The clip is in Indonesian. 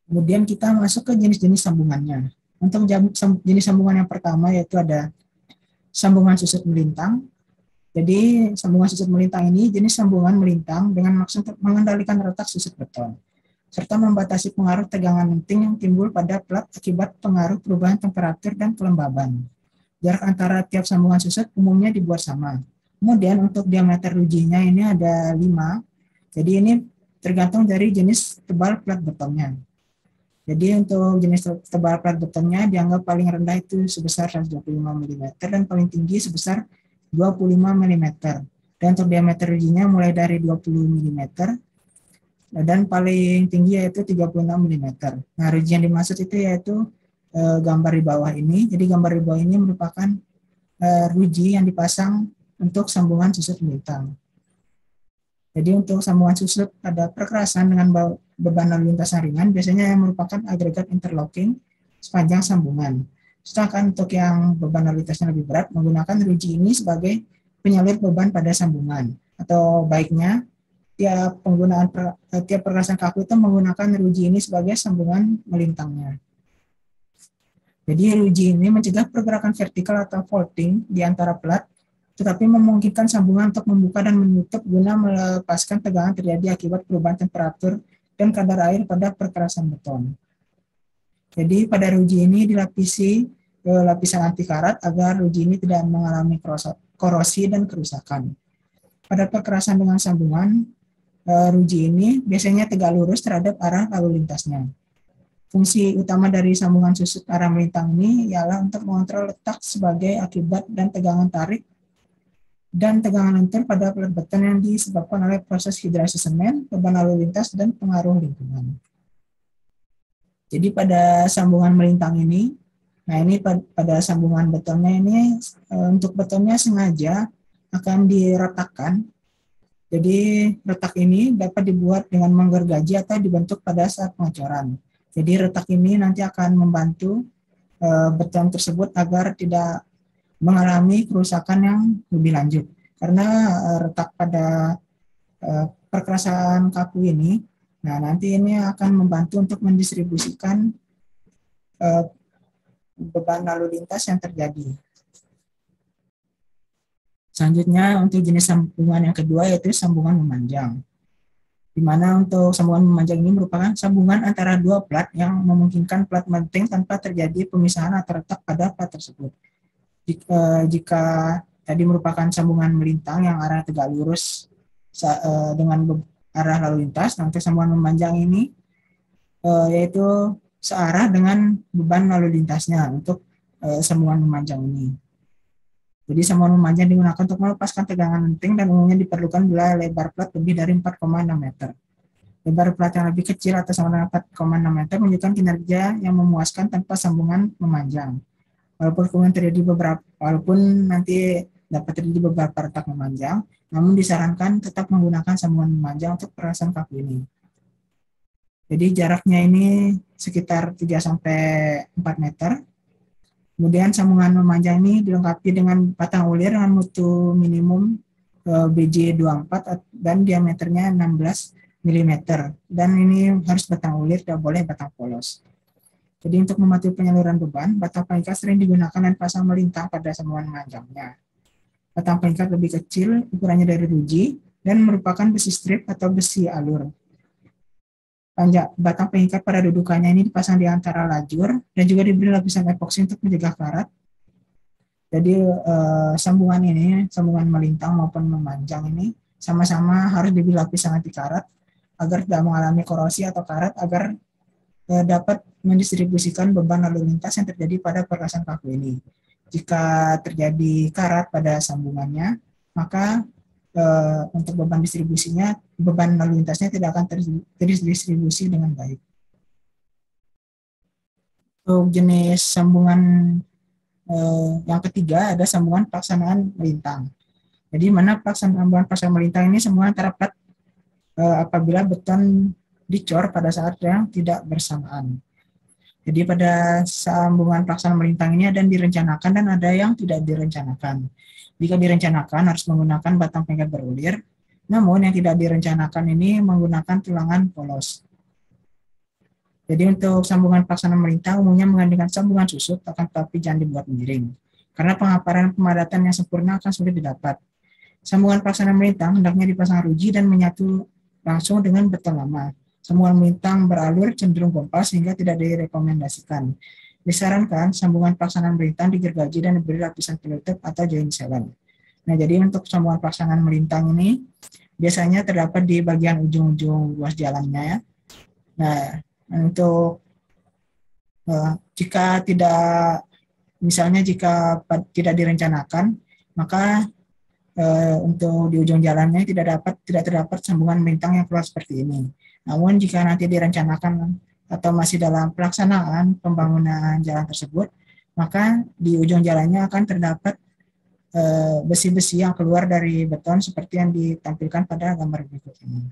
Kemudian kita masuk ke jenis-jenis sambungannya. Untuk jenis sambungan yang pertama yaitu ada sambungan susut melintang. Jadi sambungan susut melintang ini jenis sambungan melintang dengan maksud mengendalikan retak susut beton, serta membatasi pengaruh tegangan lenting yang timbul pada plat akibat pengaruh perubahan temperatur dan kelembaban. Jarak antara tiap sambungan susut umumnya dibuat sama. Kemudian untuk diameter rujinya ini ada 5. Jadi ini tergantung dari jenis tebal plat betonnya. Jadi untuk jenis tebal plat betonnya dianggap paling rendah itu sebesar 125 mm dan paling tinggi sebesar 25 mm. Dan untuk diameter rujinya mulai dari 20 mm dan paling tinggi yaitu 36 mm. Nah, ruji yang dimaksud itu yaitu gambar di bawah ini. Jadi gambar di bawah ini merupakan ruji yang dipasang untuk sambungan susut melintang. Jadi untuk sambungan susut pada perkerasan dengan beban lalu lintas yang ringan biasanya yang merupakan agregat interlocking sepanjang sambungan. Sedangkan untuk yang beban lalu lintasnya lebih berat menggunakan ruji ini sebagai penyalir beban pada sambungan. Atau baiknya tiap perkerasan kaku itu menggunakan ruji ini sebagai sambungan melintangnya. Jadi ruji ini mencegah pergerakan vertikal atau faulting di antara plat, tetapi memungkinkan sambungan untuk membuka dan menutup guna melepaskan tegangan terjadi akibat perubahan temperatur dan kadar air pada perkerasan beton. Jadi pada ruji ini dilapisi lapisan anti karat agar ruji ini tidak mengalami korosi dan kerusakan. Pada perkerasan dengan sambungan, ruji ini biasanya tegak lurus terhadap arah lalu lintasnya. Fungsi utama dari sambungan susut arah melintang ini ialah untuk mengontrol letak sebagai akibat dan tegangan tarik dan tegangan lentur pada plat beton yang disebabkan oleh proses hidrasi semen, beban lalu lintas, dan pengaruh lingkungan. Jadi pada sambungan melintang ini, nah ini pada sambungan betonnya ini, untuk betonnya sengaja akan diretakkan. Jadi retak ini dapat dibuat dengan menggergaji atau dibentuk pada saat pengecoran. Jadi retak ini nanti akan membantu beton tersebut agar tidak mengalami kerusakan yang lebih lanjut. Karena retak pada perkerasan kaku ini, nah nanti ini akan membantu untuk mendistribusikan beban lalu lintas yang terjadi. Selanjutnya untuk jenis sambungan yang kedua yaitu sambungan memanjang. Di mana untuk sambungan memanjang ini merupakan sambungan antara dua plat yang memungkinkan plat melintang tanpa terjadi pemisahan atau retak pada plat tersebut. Jika tadi merupakan sambungan melintang yang arah tegak lurus dengan arah lalu lintas, nanti sambungan memanjang ini yaitu searah dengan beban lalu lintasnya untuk sambungan memanjang ini. Jadi sambungan memanjang digunakan untuk melepaskan tegangan lenting dan umumnya diperlukan bila lebar plat lebih dari 4,6 meter. Lebar plat yang lebih kecil atau sama dengan 4,6 meter menunjukkan kinerja yang memuaskan tanpa sambungan memanjang. Walaupun nanti dapat terjadi beberapa retak memanjang, namun disarankan tetap menggunakan sambungan memanjang untuk perkerasan kaku ini. Jadi jaraknya ini sekitar 3-4 meter. Kemudian sambungan memanjang ini dilengkapi dengan batang ulir dengan mutu minimum BJ24 dan diameternya 16 mm. Dan ini harus batang ulir, tidak boleh batang polos. Jadi untuk membantu penyaluran beban, batang pengikat sering digunakan dan pasang melintang pada sambungan memanjangnya. Batang pengikat lebih kecil, ukurannya dari ruji, dan merupakan besi strip atau besi alur. Batang pengikat pada dudukannya ini dipasang di antara lajur, dan juga diberi lapisan epoksi untuk mencegah karat. Jadi sambungan ini, sambungan melintang maupun memanjang ini, sama-sama harus diberi lapisan anti karat, agar tidak mengalami korosi atau karat, agar dapat mendistribusikan beban lalu lintas yang terjadi pada perkerasan kaku ini. Jika terjadi karat pada sambungannya, maka untuk beban distribusinya, beban lalu lintasnya tidak akan terdistribusi dengan baik. Untuk jenis sambungan yang ketiga ada sambungan pelaksanaan melintang. Jadi mana sambungan pelaksanaan melintang ini sambungan antara plat apabila beton dicor pada saat yang tidak bersamaan. Jadi pada sambungan pelaksanaan melintang ini ada yang direncanakan dan ada yang tidak direncanakan. Jika direncanakan harus menggunakan batang pengikat berulir, namun yang tidak direncanakan ini menggunakan tulangan polos. Jadi untuk sambungan pelaksanaan melintang umumnya mengandungkan sambungan susut, akan tetapi jangan dibuat miring. Karena pengaparan pemadatan yang sempurna akan sulit didapat. Sambungan pelaksanaan melintang hendaknya dipasang ruji dan menyatu langsung dengan beton lama. Sambungan melintang beralur cenderung kompas sehingga tidak direkomendasikan. Disarankan sambungan pelaksanaan melintang digergaji dan diberi lapisan penutup atau joint sealant. Nah, jadi untuk sambungan pelaksanaan melintang ini biasanya terdapat di bagian ujung-ujung ruas jalannya ya. Nah, untuk jika tidak, misalnya jika tidak direncanakan, maka untuk di ujung jalannya tidak terdapat sambungan melintang yang keluar seperti ini. Namun jika nanti direncanakan atau masih dalam pelaksanaan pembangunan jalan tersebut, maka di ujung jalannya akan terdapat besi-besi yang keluar dari beton seperti yang ditampilkan pada gambar berikut ini.